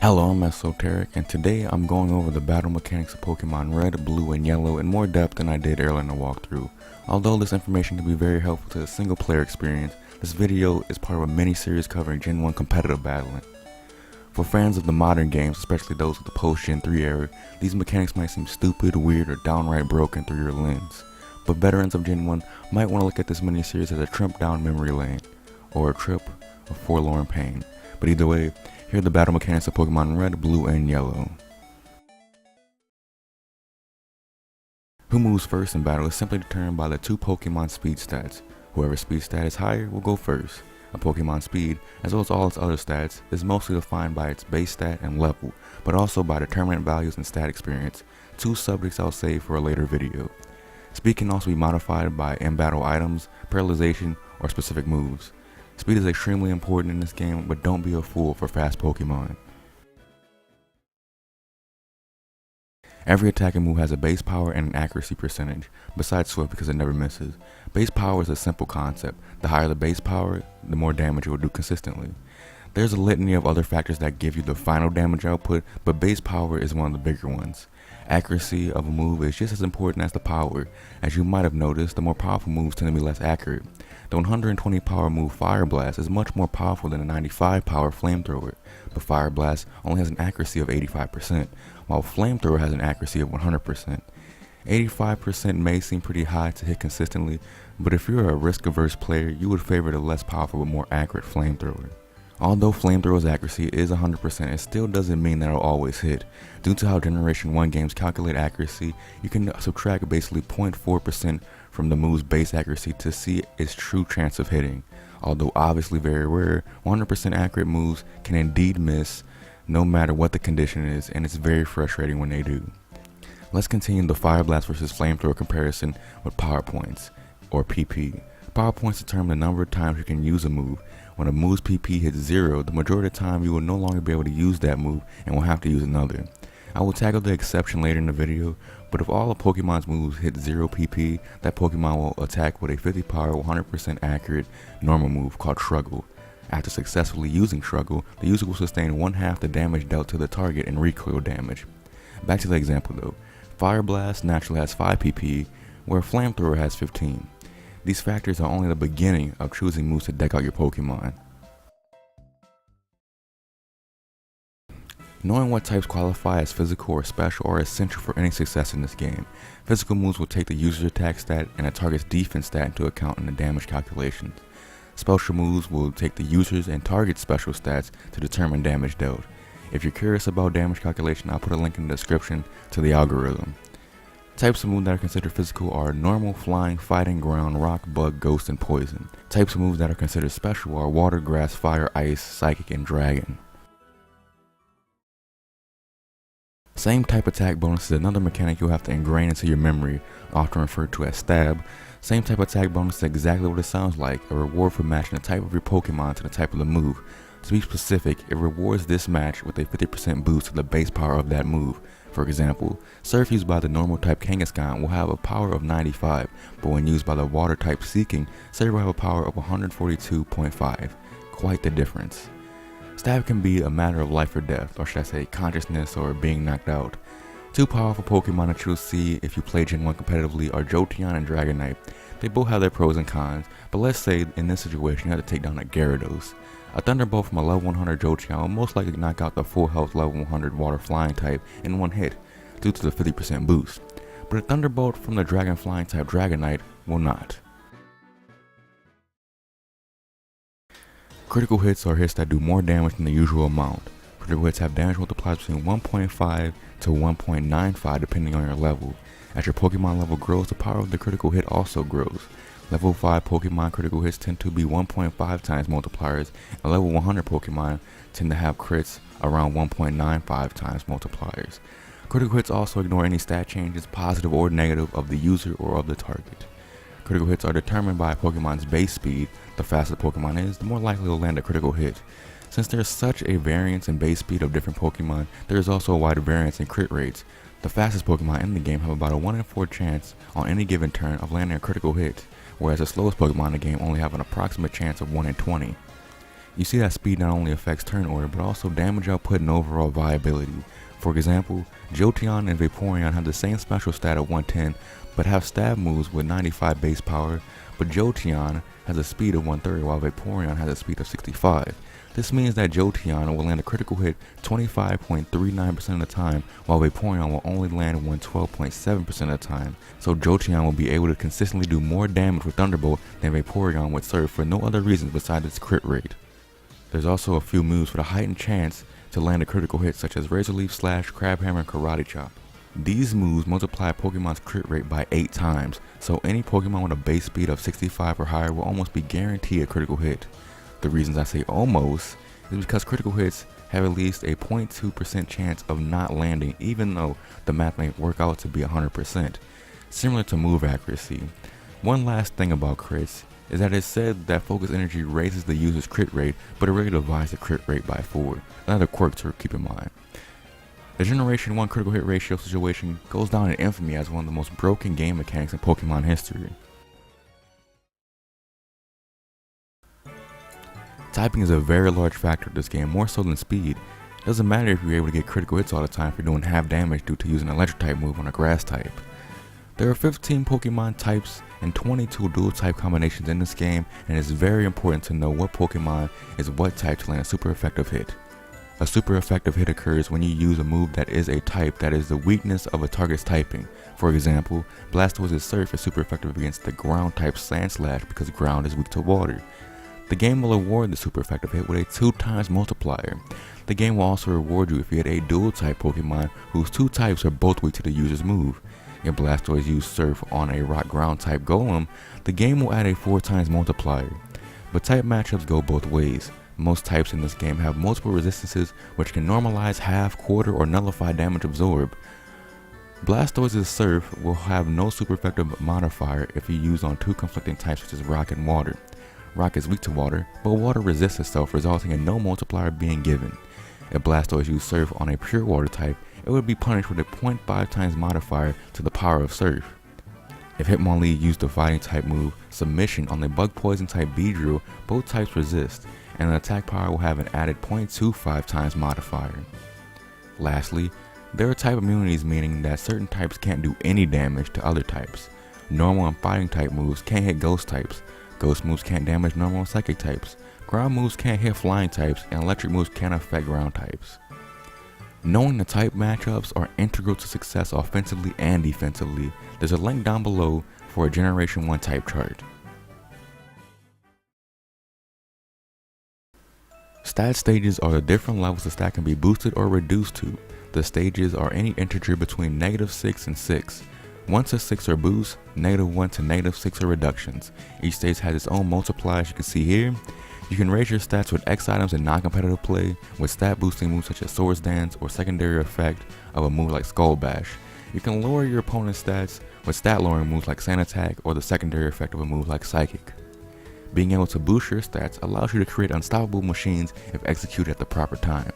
Hello, I'm Esoteric, and today I'm going over the battle mechanics of Pokemon Red, Blue, and Yellow in more depth than I did earlier in the walkthrough. Although this information can be very helpful to the single player experience, this video is part of a mini-series covering Gen 1 competitive battling. For fans of the modern games, especially those of the post-Gen 3 era, these mechanics might seem stupid, weird, or downright broken through your lens. But veterans of Gen 1 might want to look at this mini-series as a trip down memory lane, or a trip of forlorn pain. But either way, here are the battle mechanics of Pokemon Red, Blue, and Yellow. Who moves first in battle is simply determined by the two Pokemon speed stats. Whoever's speed stat is higher will go first. A Pokemon's speed, as well as all its other stats, is mostly defined by its base stat and level, but also by determinant values and stat experience, two subjects I'll save for a later video. Speed can also be modified by in-battle items, paralyzation, or specific moves. Speed is extremely important in this game, but don't be a fool for fast Pokemon. Every attacking move has a base power and an accuracy percentage, besides Swift because it never misses. Base power is a simple concept. The higher the base power, the more damage it will do consistently. There's a litany of other factors that give you the final damage output, but base power is one of the bigger ones. Accuracy of a move is just as important as the power. As you might have noticed, the more powerful moves tend to be less accurate. The 120 power move Fire Blast is much more powerful than a 95 power Flamethrower, but Fire Blast only has an accuracy of 85%, while Flamethrower has an accuracy of 100%. 85% may seem pretty high to hit consistently, but if you're a risk-averse player, you would favor the less powerful but more accurate Flamethrower. Although Flamethrower's accuracy is 100%, it still doesn't mean that it'll always hit. Due to how Generation 1 games calculate accuracy, you can subtract basically 0.4% from the move's base accuracy to see its true chance of hitting. Although obviously very rare, 100% accurate moves can indeed miss no matter what the condition is, and it's very frustrating when they do. Let's continue the Fire Blast versus Flamethrower comparison with power points, or PP. Power points determine the number of times you can use a move. When a move's PP hits 0, the majority of the time you will no longer be able to use that move and will have to use another. I will tackle the exception later in the video, but if all of Pokemon's moves hit 0 PP, that Pokemon will attack with a 50 power 100% accurate normal move called Struggle. After successfully using Struggle, the user will sustain 1/2 the damage dealt to the target in recoil damage. Back to the example though, Fire Blast naturally has 5 PP, where Flamethrower has 15. These factors are only the beginning of choosing moves to deck out your Pokemon. Knowing what types qualify as physical or special are essential for any success in this game. Physical moves will take the user's attack stat and a target's defense stat into account in the damage calculations. Special moves will take the user's and target's special stats to determine damage dealt. If you're curious about damage calculation, I'll put a link in the description to the algorithm. Types of moves that are considered physical are normal, flying, fighting, ground, rock, bug, ghost, and poison. Types of moves that are considered special are water, grass, fire, ice, psychic, and dragon. Same type attack bonus is another mechanic you'll have to ingrain into your memory, often referred to as stab. Same type attack bonus is exactly what it sounds like, a reward for matching the type of your Pokemon to the type of the move. To be specific, it rewards this match with a 50% boost to the base power of that move. For example, Surf used by the normal type Kangaskhan will have a power of 95, but when used by the water type Seeking, Surf will have a power of 142.5. Quite the difference. Stab can be a matter of life or death, or should I say consciousness or being knocked out. Two powerful Pokemon that you'll see if you play Gen 1 competitively are Jolteon and Dragonite. They both have their pros and cons, but let's say in this situation you have to take down a Gyarados. A Thunderbolt from a level 100 Jolteon will most likely knock out the full health level 100 water flying type in one hit, due to the 50% boost. But a Thunderbolt from the Dragon flying type Dragonite will not. Critical hits are hits that do more damage than the usual amount. Critical hits have damage multipliers between 1.5 to 1.95 depending on your level. As your Pokemon level grows, the power of the critical hit also grows. Level 5 Pokemon critical hits tend to be 1.5 times multipliers, and level 100 Pokemon tend to have crits around 1.95 times multipliers. Critical hits also ignore any stat changes, positive or negative, of the user or of the target. Critical hits are determined by a Pokemon's base speed. The faster the Pokemon is, the more likely to land a critical hit. Since there is such a variance in base speed of different Pokemon, there is also a wide variance in crit rates. The fastest Pokemon in the game have about a 1 in 4 chance on any given turn of landing a critical hit, whereas the slowest Pokemon in the game only have an approximate chance of 1 in 20. You see that speed not only affects turn order, but also damage output and overall viability. For example, Jolteon and Vaporeon have the same special stat of 110, but have stab moves with 95 base power, but Jolteon has a speed of 130 while Vaporeon has a speed of 65. This means that Jolteon will land a critical hit 25.39% of the time, while Vaporeon will only land 112.7% of the time. So Jolteon will be able to consistently do more damage with Thunderbolt than Vaporeon would serve for no other reason besides its crit rate. There's also a few moves with a heightened chance to land a critical hit, such as Razor Leaf Slash, Crab Hammer, and Karate Chop. These moves multiply Pokemon's crit rate by 8 times, so any Pokemon with a base speed of 65 or higher will almost be guaranteed a critical hit. The reasons I say almost is because critical hits have at least a 0.2% chance of not landing, even though the math may work out to be 100%, similar to move accuracy. One last thing about crits is that it's said that focus energy raises the user's crit rate, but it really divides the crit rate by 4. Another quirk to keep in mind. The Generation 1 critical hit ratio situation goes down in infamy as one of the most broken game mechanics in Pokemon history. Typing is a very large factor of this game, more so than speed. It doesn't matter if you're able to get critical hits all the time if you're doing half damage due to using an electric type move on a grass type. There are 15 Pokemon types and 22 dual type combinations in this game, and it's very important to know what Pokemon is what type to land a super effective hit. A super effective hit occurs when you use a move that is a type that is the weakness of a target's typing. For example, Blastoise's Surf is super effective against the ground type Sand Slash because ground is weak to water. The game will award the super effective hit with a 2x multiplier. The game will also reward you if you hit a dual type Pokemon whose 2 types are both weak to the user's move. If Blastoise used Surf on a rock ground type Golem, the game will add a 4x multiplier. But type matchups go both ways. Most types in this game have multiple resistances which can normalize, half, quarter, or nullify damage absorbed. Blastoise's Surf will have no super effective modifier if you use on 2 conflicting types such as rock and water. Rock is weak to water, but water resists itself, resulting in no multiplier being given. If Blastoise used Surf on a pure water type, it would be punished with a 0.5x modifier to the power of Surf. If Hitmonlee used the fighting type move Submission on the bug poison type Beedrill, both types resist, and an attack power will have an added 0.25x modifier. Lastly, there are type immunities, meaning that certain types can't do any damage to other types. Normal and fighting type moves can't hit ghost types, ghost moves can't damage normal and psychic types, ground moves can't hit flying types, and electric moves can't affect ground types. Knowing the type matchups are integral to success offensively and defensively. There's a link down below for a Generation 1 type chart. Stat stages are the different levels the stat can be boosted or reduced to. The stages are any integer between -6 and 6. 1 to 6 are boosts, -1 to -6 are reductions. Each stage has its own multiplier, as you can see here. You can raise your stats with X items in non-competitive play, with stat boosting moves such as Swords Dance or secondary effect of a move like Skull Bash. You can lower your opponent's stats with stat lowering moves like Sand Attack or the secondary effect of a move like Psychic. Being able to boost your stats allows you to create unstoppable machines if executed at the proper time.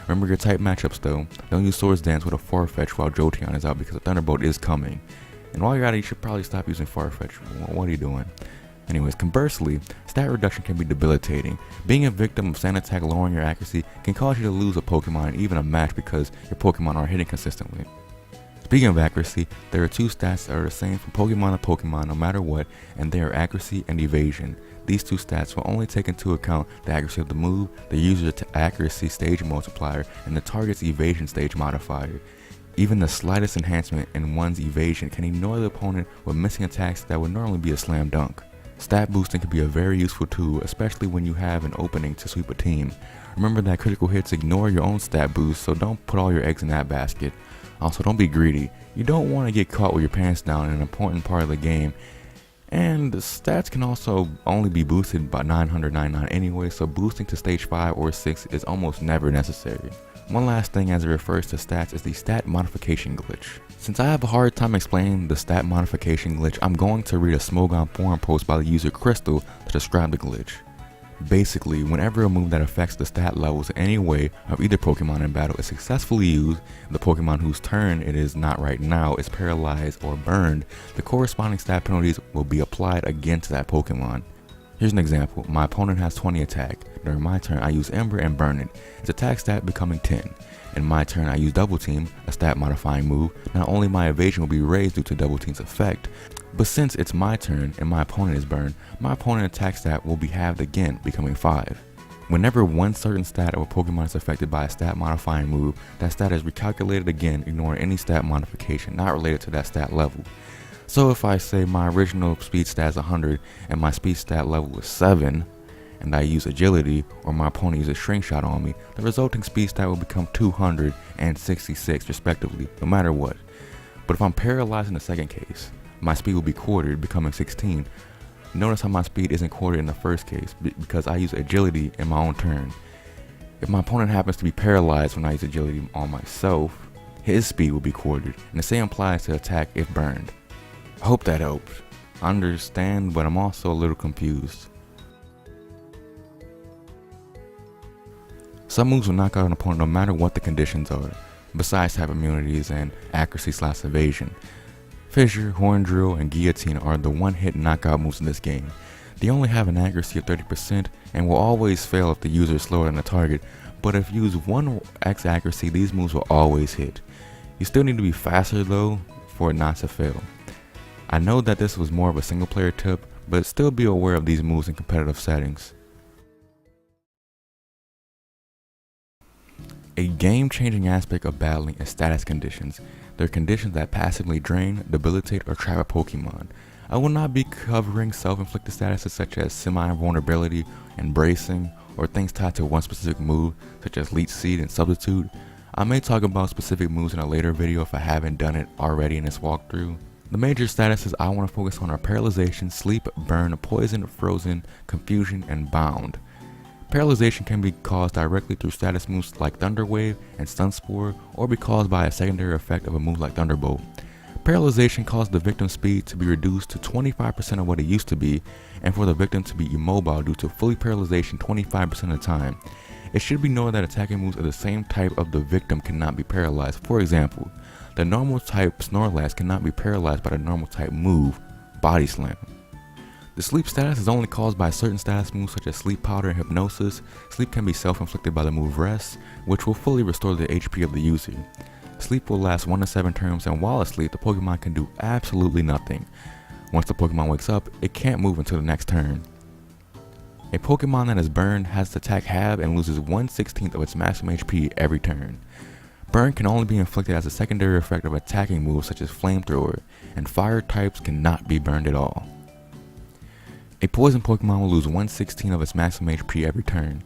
Remember your type matchups though. Don't use Swords Dance with a Farfetch while Jolteon is out because a Thunderbolt is coming. And while you're at it, you should probably stop using Farfetch. What are you doing? Anyways, conversely, stat reduction can be debilitating. Being a victim of Sand Attack lowering your accuracy can cause you to lose a Pokemon and even a match because your Pokemon aren't hitting consistently. Speaking of accuracy, there are 2 stats that are the same from Pokemon to Pokemon no matter what, and they are accuracy and evasion. These 2 stats will only take into account the accuracy of the move, the user's accuracy stage multiplier, and the target's evasion stage modifier. Even the slightest enhancement in one's evasion can ignore the opponent with missing attacks that would normally be a slam dunk. Stat boosting can be a very useful tool, especially when you have an opening to sweep a team. Remember that critical hits ignore your own stat boost, so don't put all your eggs in that basket. Also, don't be greedy. You don't want to get caught with your pants down in an important part of the game. And the stats can also only be boosted by 999 anyway, so boosting to stage 5 or 6 is almost never necessary. One last thing as it refers to stats is the stat modification glitch. Since I have a hard time explaining the stat modification glitch, I'm going to read a Smogon forum post by the user Crystal to describe the glitch. Basically, whenever a move that affects the stat levels in any way of either Pokemon in battle is successfully used, the Pokemon whose turn it is not right now is paralyzed or burned, the corresponding stat penalties will be applied against that Pokemon. Here's an example. My opponent has 20 attack. During my turn, I use Ember and burn it. Its attack stat becoming 10. In my turn, I use Double Team, a stat modifying move. Not only my evasion will be raised due to Double Team's effect, but since it's my turn and my opponent is burned, my opponent's attack stat will be halved again, becoming 5. Whenever one certain stat of a Pokemon is affected by a stat modifying move, that stat is recalculated again, ignoring any stat modification not related to that stat level. So if I say my original speed stat is 100 and my speed stat level is 7, and I use agility or my opponent uses shrink shot on me, the resulting speed stat will become 266 respectively, no matter what. But if I'm paralyzed in the second case, my speed will be quartered, becoming 16. Notice how my speed isn't quartered in the first case, because I use agility in my own turn. If my opponent happens to be paralyzed when I use agility on myself, his speed will be quartered, and the same applies to attack if burned. I hope that helps. I understand, but I'm also a little confused. Some moves will knock out an opponent no matter what the conditions are, besides type immunities and accuracy/evasion. Fissure, Horn Drill, and Guillotine are the one-hit knockout moves in this game. They only have an accuracy of 30% and will always fail if the user is slower than the target, but if you use 1x accuracy, these moves will always hit. You still need to be faster though for it not to fail. I know that this was more of a single player tip, but still be aware of these moves in competitive settings. A game-changing aspect of battling is status conditions. They're conditions that passively drain, debilitate, or trap a Pokemon. I will not be covering self-inflicted statuses such as semi-vulnerability and bracing, or things tied to one specific move such as Leech Seed and Substitute. I may talk about specific moves in a later video if I haven't done it already in this walkthrough. The major statuses I want to focus on are Paralyzation, Sleep, Burn, Poison, Frozen, Confusion, and Bound. Paralyzation can be caused directly through status moves like Thunder Wave and Stun Spore, or be caused by a secondary effect of a move like Thunderbolt. Paralyzation causes the victim's speed to be reduced to 25% of what it used to be, and for the victim to be immobile due to fully paralyzation 25% of the time. It should be noted that attacking moves of the same type of the victim cannot be paralyzed. For example, the normal type Snorlax cannot be paralyzed by the normal type move, Body Slam. The sleep status is only caused by certain status moves such as Sleep Powder and Hypnosis. Sleep can be self-inflicted by the move Rest, which will fully restore the HP of the user. Sleep will last 1 to 7 turns, and while asleep, the Pokemon can do absolutely nothing. Once the Pokemon wakes up, it can't move until the next turn. A Pokemon that is burned has its attack halved and loses 1/16 of its maximum HP every turn. Burn can only be inflicted as a secondary effect of attacking moves such as Flamethrower, and fire types cannot be burned at all. A poison Pokemon will lose 1/16 of its maximum HP every turn.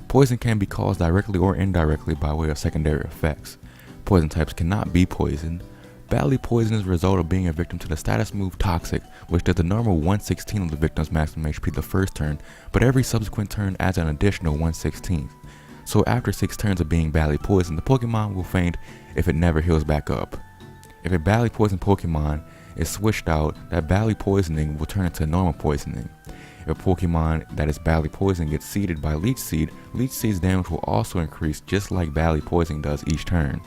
Poison can be caused directly or indirectly by way of secondary effects. Poison types cannot be poisoned. Badly poisoned is a result of being a victim to the status move Toxic, which does the normal 1/16 of the victim's maximum HP the first turn, but every subsequent turn adds an additional 1/16. So after 6 turns of being badly poisoned, the Pokemon will faint if it never heals back up. If a badly poisoned Pokemon is switched out, that badly poisoning will turn into normal poisoning. If a Pokemon that is badly poisoned gets seeded by Leech Seed, Leech Seed's damage will also increase just like badly poisoning does each turn.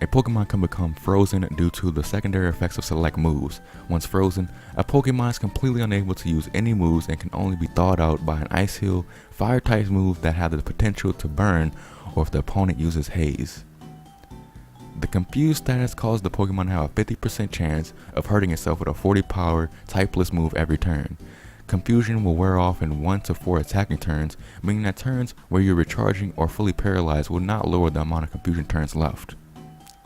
A Pokemon can become frozen due to the secondary effects of select moves. Once frozen, a Pokemon is completely unable to use any moves and can only be thawed out by an Ice Heal, Fire type moves that have the potential to burn, or if the opponent uses Haze. The Confused status causes the Pokemon to have a 50% chance of hurting itself with a 40 power typeless move every turn. Confusion will wear off in 1 to 4 attacking turns, meaning that turns where you're recharging or fully paralyzed will not lower the amount of confusion turns left.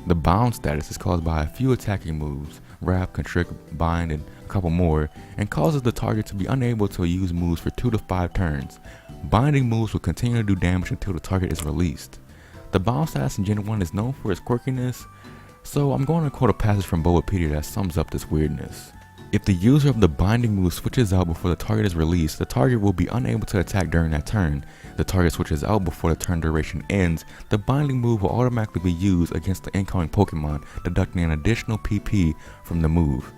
The Bound status is caused by a few attacking moves, Wrap, Constrict, Bind, and a couple more, and causes the target to be unable to use moves for 2 to 5 turns. Binding moves will continue to do damage until the target is released. The Bound status in Gen 1 is known for its quirkiness, so I'm going to quote a passage from Bulbapedia that sums up this weirdness. If the user of the binding move switches out before the target is released, the target will be unable to attack during that turn. If the target switches out before the turn duration ends, the binding move will automatically be used against the incoming Pokemon, deducting an additional PP from the move.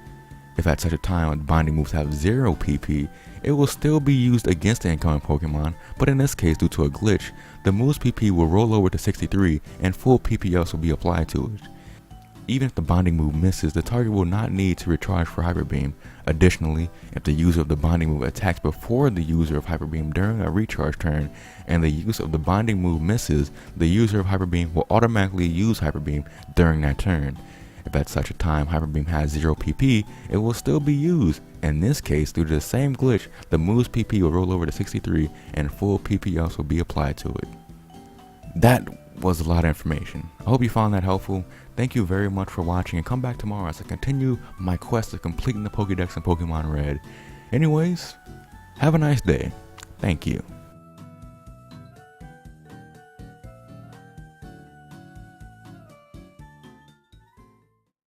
If at such a time binding moves have 0 PP, it will still be used against the incoming Pokemon, but in this case, due to a glitch, the move's PP will roll over to 63 and full PPS will be applied to it. Even if the bonding move misses, the target will not need to recharge for Hyper Beam. Additionally, if the user of the bonding move attacks before the user of Hyper Beam during a recharge turn, and the use of the bonding move misses, the user of Hyper Beam will automatically use Hyper Beam during that turn. If at such a time Hyper Beam has 0 PP, it will still be used. In this case, due to the same glitch, the move's PP will roll over to 63 and full PPS will be applied to it. That was a lot of information. I hope you found that helpful. Thank you very much for watching, and come back tomorrow as I continue my quest of completing the Pokédex in Pokemon Red. Anyways, have a nice day. Thank you.